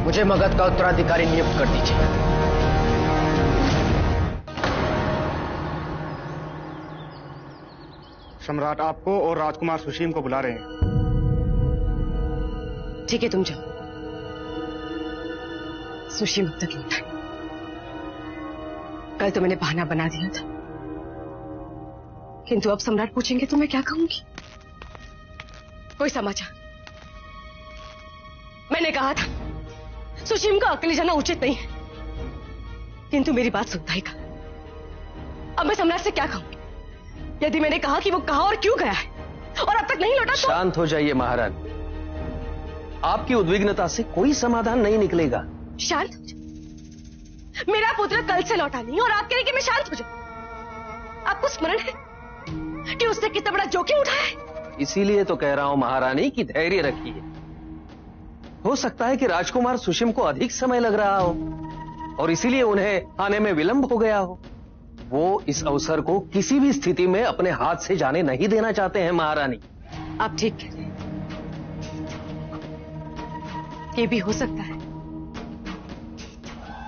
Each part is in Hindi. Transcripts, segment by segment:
मुझे मगध का उत्तराधिकारी नियुक्त कर दीजिए। सम्राट आपको और राजकुमार सुशीम को बुला रहे हैं। ठीक है, तुम जाओ। सुशीम अब तक लौटा। कल तो मैंने बहाना बना दिया था, किंतु अब सम्राट पूछेंगे तो मैं क्या कहूंगी? कोई समाचार? मैंने कहा था सुशीम को अकेले जाना उचित नहीं है, किंतु मेरी बात सुनता ही का। अब मैं सम्राट से क्या कहूंगी? यदि मैंने कहा कि वो कहां और क्यों गया है और अब तक नहीं लौटा तो... शांत हो जाइए महारानी, आपकी उद्विग्नता से कोई समाधान नहीं निकलेगा। शांत हो जाओ? मेरा पुत्र कल से लौटा नहीं और आप कह रहे कि मैं शांत हो जाऊं? आपको स्मरण है कि उसने कितना बड़ा जोखिम उठाया है? इसीलिए तो कह रहा हूं महारानी कि धैर्य रखिए। हो सकता है कि राजकुमार सुशीम को अधिक समय लग रहा हो और इसीलिए उन्हें आने में विलंब हो गया हो। वो इस अवसर को किसी भी स्थिति में अपने हाथ से जाने नहीं देना चाहते हैं महारानी। आप ठीक कह रहे हैं, ये भी हो सकता है,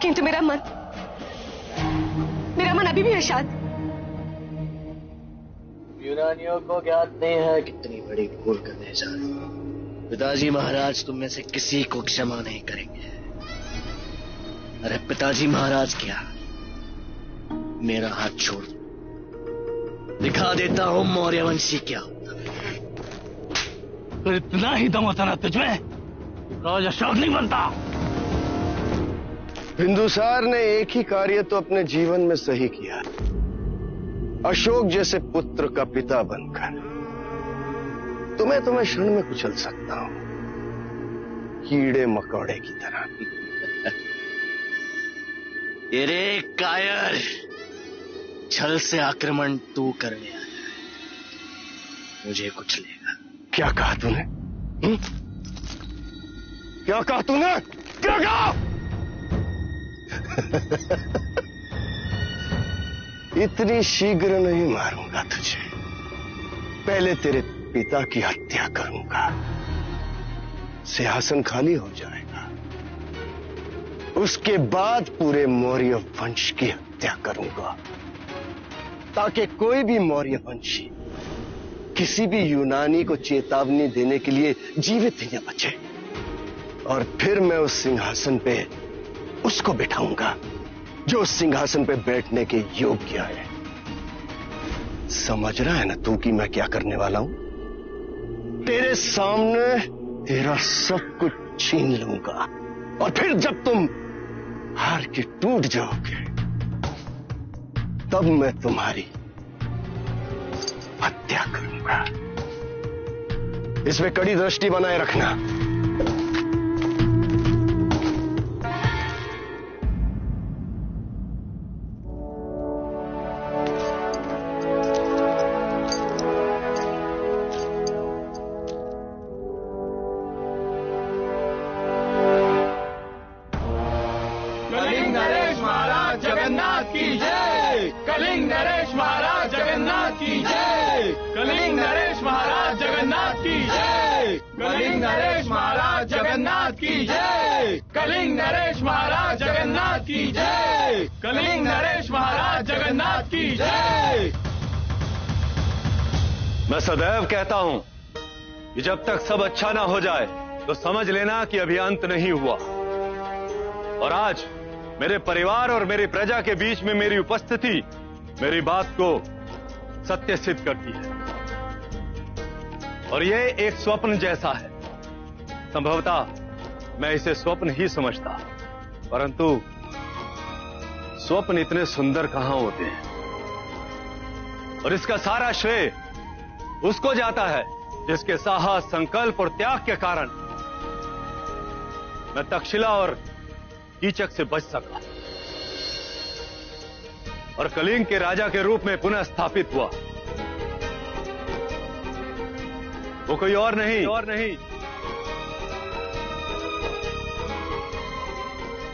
किंतु मेरा मन अभी भी अशांत। यूनानियों को ज्ञात नहीं है कितनी बड़ी भूल करने जा रहे हैं। पिताजी महाराज तुम में से किसी को क्षमा नहीं करेंगे। अरे पिताजी महाराज, क्या मेरा हाथ छोड़ दो, दिखा देता हूं मौर्यवंशी क्या होता है। तो इतना ही दम होता ना तुझमें, राजा अशोक नहीं बनता। बिंदुसार ने एक ही कार्य तो अपने जीवन में सही किया, अशोक जैसे पुत्र का पिता बनकर। तुम्हें क्षण में कुचल सकता हूं, कीड़े मकोड़े की तरह। तेरे कायर, छल से आक्रमण तू करने आया है, मुझे कुचलेगा। क्या कहा तूने? क्या कहा तूने? क्या कहा? इतनी शीघ्र नहीं मारूंगा तुझे, पहले तेरे पिता की हत्या करूंगा, सिंहासन खाली हो जाएगा, उसके बाद पूरे मौर्य वंश की हत्या करूंगा, ताकि कोई भी मौर्य वंशी किसी भी यूनानी को चेतावनी देने के लिए जीवित ही न बचे। और फिर मैं उस सिंहासन पे उसको बिठाऊंगा जो उस सिंहासन पे बैठने के योग्य है। समझ रहा है ना तू कि मैं क्या करने वाला हूं? तेरे सामने तेरा सब कुछ छीन लूंगा और फिर जब तुम हार के टूट जाओगे तब मैं तुम्हारी हत्या करूंगा। इसमें कड़ी दृष्टि बनाए रखना। कलिंग नरेश महाराज जगन्नाथ की जय। कलिंग नरेश महाराज जगन्नाथ की जय। कलिंग नरेश महाराज जगन्नाथ की जय। कलिंग नरेश महाराज जगन्नाथ की जय। कलिंग नरेश महाराज जगन्नाथ की जय। कलिंग नरेश महाराज जगन्नाथ की जय। मैं सदैव कहता हूं कि जब तक सब अच्छा ना हो जाए तो समझ लेना कि अभी अंत नहीं हुआ। और आज मेरे परिवार और मेरी प्रजा के बीच में मेरी उपस्थिति मेरी बात को सत्य सिद्ध करती है। और यह एक स्वप्न जैसा है। संभवतः मैं इसे स्वप्न ही समझता, परंतु स्वप्न इतने सुंदर कहां होते हैं। और इसका सारा श्रेय उसको जाता है जिसके साहस, संकल्प और त्याग के कारण मैं तक्षशिला और कीचक से बच सका और कलिंग के राजा के रूप में पुनः स्थापित हुआ। वो कोई और नहीं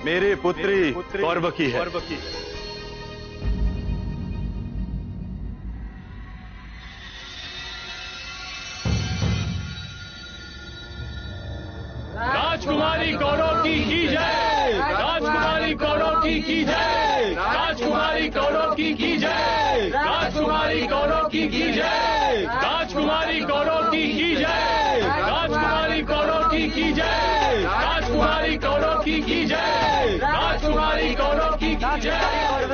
मेरी पुत्री कौरवकी है। राजकुमारी कौरव की जय। की जय, राजकुमारी कौरों की जय, राजकुमारी कौरों की जय, राजकुमारी कौरों की जय, राजकुमारी कौरों की जय, राजकुमारी कौरों की जय, राजकुमारी कौरों की जय,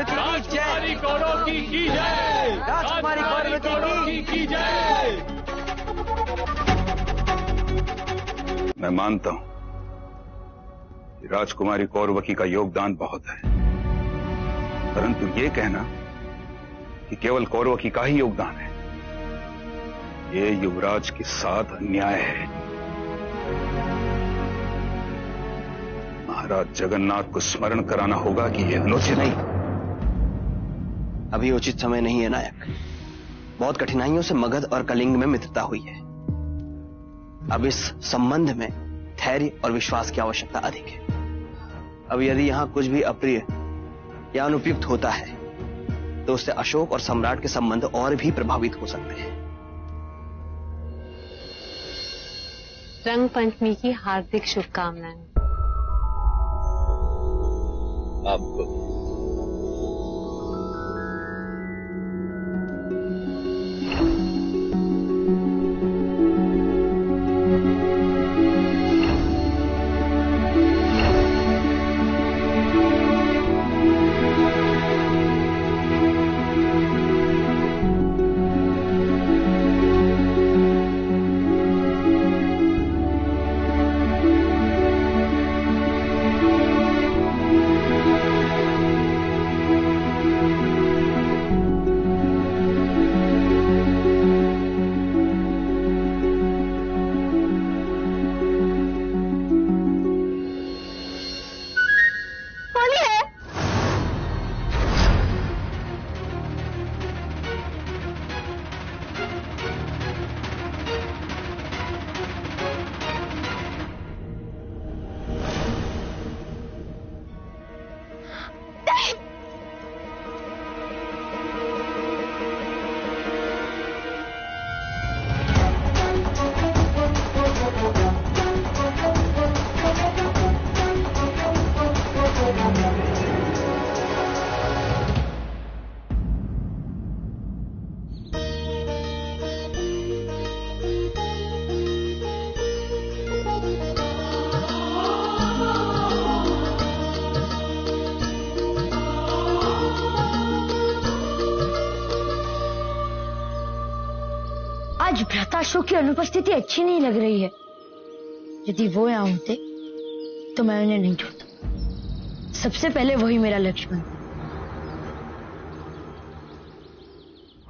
राजकुमारी कौरों की जय, राजकुमारी कौरों की जय। मैं मानता हूं कि राजकुमारी कौरवकी का योगदान बहुत है, परंतु ये कहना कि केवल कौरवकी का ही योगदान है, ये युवराज के साथ अन्याय है। महाराज जगन्नाथ को स्मरण कराना होगा कि यह अनुचित नहीं, अभी उचित समय नहीं है नायक। बहुत कठिनाइयों से मगध और कलिंग में मित्रता हुई है। अब इस संबंध में धैर्य और विश्वास की आवश्यकता अधिक है। अब यदि यहां कुछ भी अप्रिय या अनुपयुक्त होता है तो उससे अशोक और सम्राट के संबंध और भी प्रभावित हो सकते हैं। रंग पंचमी की हार्दिक शुभकामनाएं। आपको आज भ्राताशोक की अनुपस्थिति अच्छी नहीं लग रही है। यदि वो यहाँ होते तो मैं उन्हें नहीं छोड़ता। सबसे पहले वही मेरा लक्ष्मण।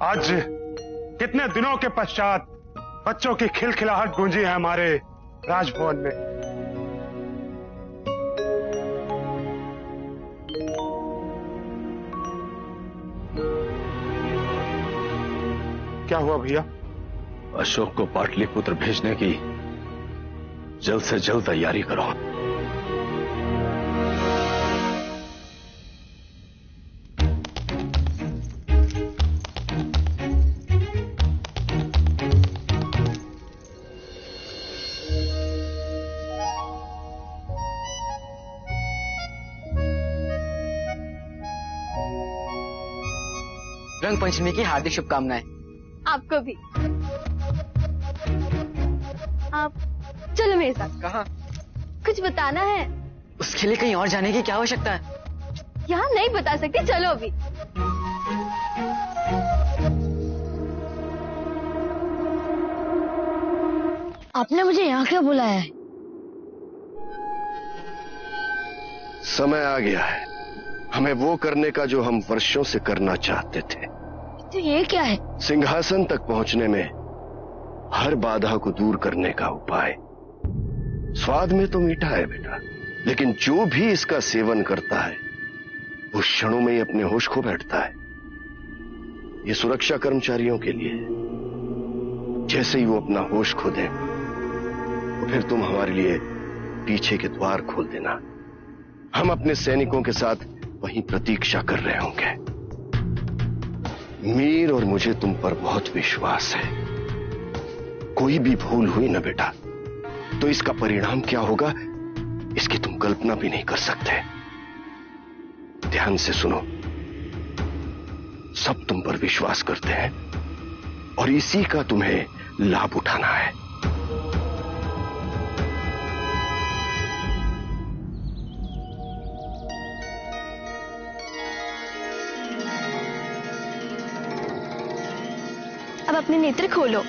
आज कितने दिनों के पश्चात बच्चों की खिलखिलाहट गूंजी है हमारे राजभवन में। क्या हुआ भैया? अशोक को पाटलिपुत्र भेजने की जल्द से जल्द तैयारी करो। रंग पंचमी की हार्दिक शुभकामनाएं। आपको भी। आप चलो मेरे साथ। कहाँ? कुछ बताना है। उसके लिए कहीं और जाने की क्या आवश्यकता है? यहाँ नहीं बता सकती, चलो अभी। आपने मुझे यहाँ क्यों बुलाया है? समय आ गया है हमें वो करने का जो हम वर्षों से करना चाहते थे। तो ये क्या है? सिंहासन तक पहुंचने में हर बाधा को दूर करने का उपाय। स्वाद में तो मीठा है बेटा, लेकिन जो भी इसका सेवन करता है वो क्षणों में ही अपने होश खो बैठता है। ये सुरक्षा कर्मचारियों के लिए है। जैसे ही वो अपना होश खो दे तो फिर तुम हमारे लिए पीछे के द्वार खोल देना। हम अपने सैनिकों के साथ वहीं प्रतीक्षा कर रहे होंगे। मीर और मुझे तुम पर बहुत विश्वास है। कोई भी भूल हुई ना बेटा तो इसका परिणाम क्या होगा इसकी तुम कल्पना भी नहीं कर सकते। ध्यान से सुनो। सब तुम पर विश्वास करते हैं और इसी का तुम्हें लाभ उठाना है। अब अपने नेत्र खोलो।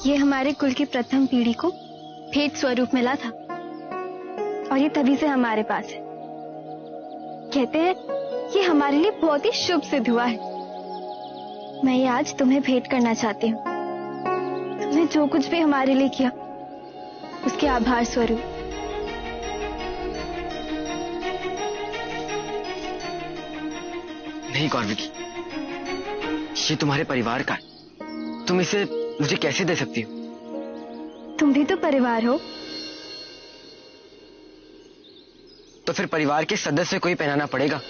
ये हमारे कुल की प्रथम पीढ़ी को भेद स्वरूप मिला था और ये तभी से हमारे पास है। कहते हैं ये हमारे लिए बहुत ही शुभ सिद्ध हुआ है। मैं ये आज तुम्हें भेंट करना चाहती हूँ। तुमने जो कुछ भी हमारे लिए किया उसके आभार स्वरूप। नहीं कौरविकी, ये तुम्हारे परिवार का है। तुम इसे मुझे कैसे दे सकती हो? तुम भी तो परिवार हो। तो फिर परिवार के सदस्य को ही पहनाना पड़ेगा।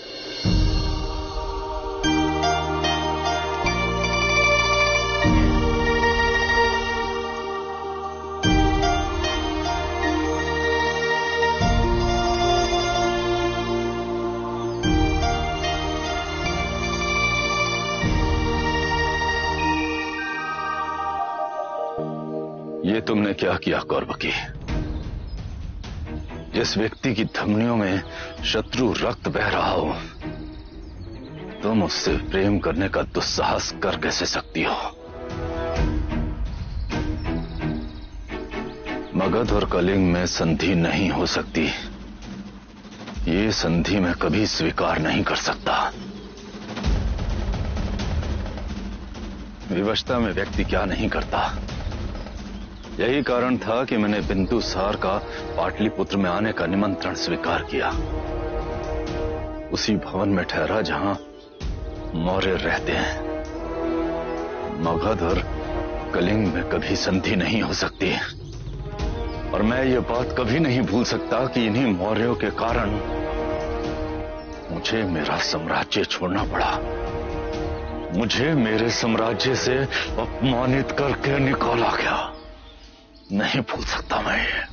ये तुमने क्या किया कौरवकी? जिस व्यक्ति की धमनियों में शत्रु रक्त बह रहा हो, तुम उससे प्रेम करने का दुस्साहस कर कैसे सकती हो? मगध और कलिंग में संधि नहीं हो सकती। ये संधि मैं कभी स्वीकार नहीं कर सकता। विवशता में व्यक्ति क्या नहीं करता। यही कारण था कि मैंने बिंदुसार का पाटलिपुत्र में आने का निमंत्रण स्वीकार किया। उसी भवन में ठहरा जहां मौर्य रहते हैं। मगध और कलिंग में कभी संधि नहीं हो सकती और मैं ये बात कभी नहीं भूल सकता कि इन्हीं मौर्यों के कारण मुझे मेरा साम्राज्य छोड़ना पड़ा। मुझे मेरे साम्राज्य से अपमानित करके निकाला गया। नहीं भूल सकता मैं ये।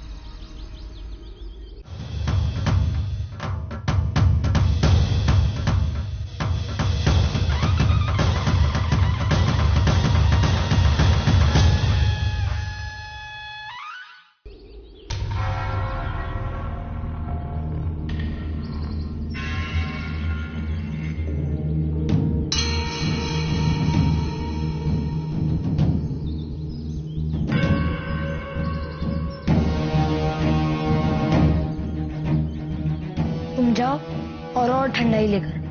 जाओ और ठंडाई लेकर।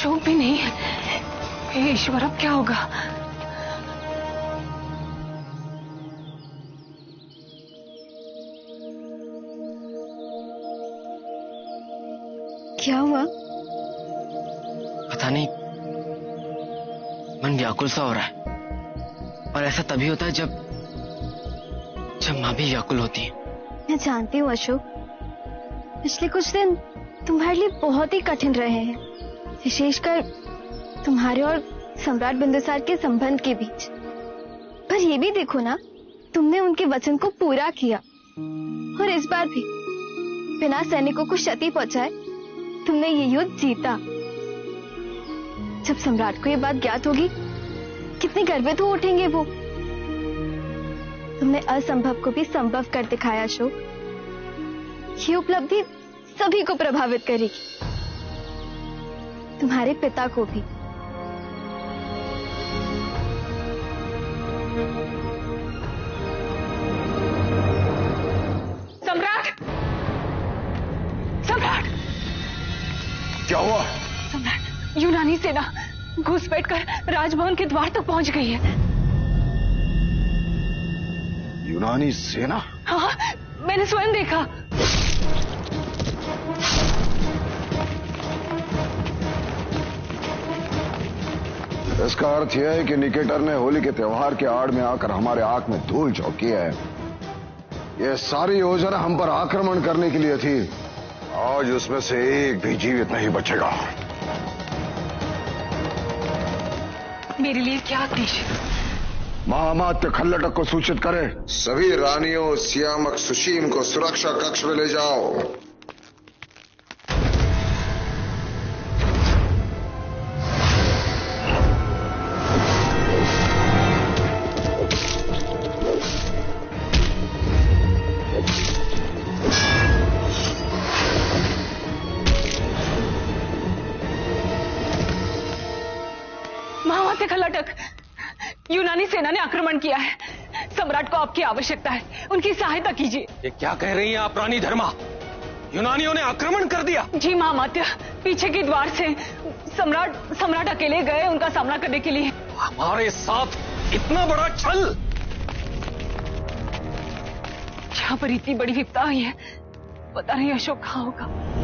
अशोक भी नहीं है। हे ईश्वर, अब क्या होगा? क्या हुआ? पता नहीं, मन व्याकुल सा हो रहा है। और ऐसा तभी होता है जब माँ भी व्याकुल होती है। मैं जानती हूँ अशोक, पिछले कुछ दिन तुम्हारे लिए बहुत ही कठिन रहे हैं, विशेषकर तुम्हारे और सम्राट बिंदुसार के संबंध के बीच। पर ये भी देखो ना, तुमने उनके वचन को पूरा किया और इस बार भी बिना सैनिकों को क्षति पहुंचाए तुमने ये युद्ध जीता। जब सम्राट को ये बात ज्ञात होगी, कितने गर्वित हो उठेंगे वो। तुमने असंभव को भी संभव कर दिखाया अशोक। ये उपलब्धि सभी को प्रभावित करेगी, तुम्हारे पिता को भी। सम्राट! सम्राट! क्या हुआ? सम्राट, यूनानी सेना घुसपैठ कर राजभवन के द्वार तक पहुंच गई है। यूनानी सेना? हाँ, मैंने स्वयं देखा। इसका अर्थ यह है कि निकेटर ने होली के त्योहार के आड़ में आकर हमारे आंख में धूल झोंकी है। यह सारी योजना हम पर आक्रमण करने के लिए थी। आज उसमें से एक भी जीवित नहीं बचेगा। मेरे लिए क्या आदेश? महामात्य खल्लटक को सूचित करे। सभी रानियों सियामक सुशीम को सुरक्षा कक्ष में ले जाओ। महामात्य खल्लटक, यूनानी सेना ने आक्रमण किया है। सम्राट को आपकी आवश्यकता है, उनकी सहायता कीजिए। ये क्या कह रही हैं आप रानी धर्मा? यूनानियों ने आक्रमण कर दिया? जी महामात्य, पीछे के द्वार से सम्राट अकेले गए उनका सामना करने के लिए। हमारे साथ इतना बड़ा छल! यहाँ पर इतनी बड़ी विपदा हुई है, पता नहीं अशोक कहाँ होगा।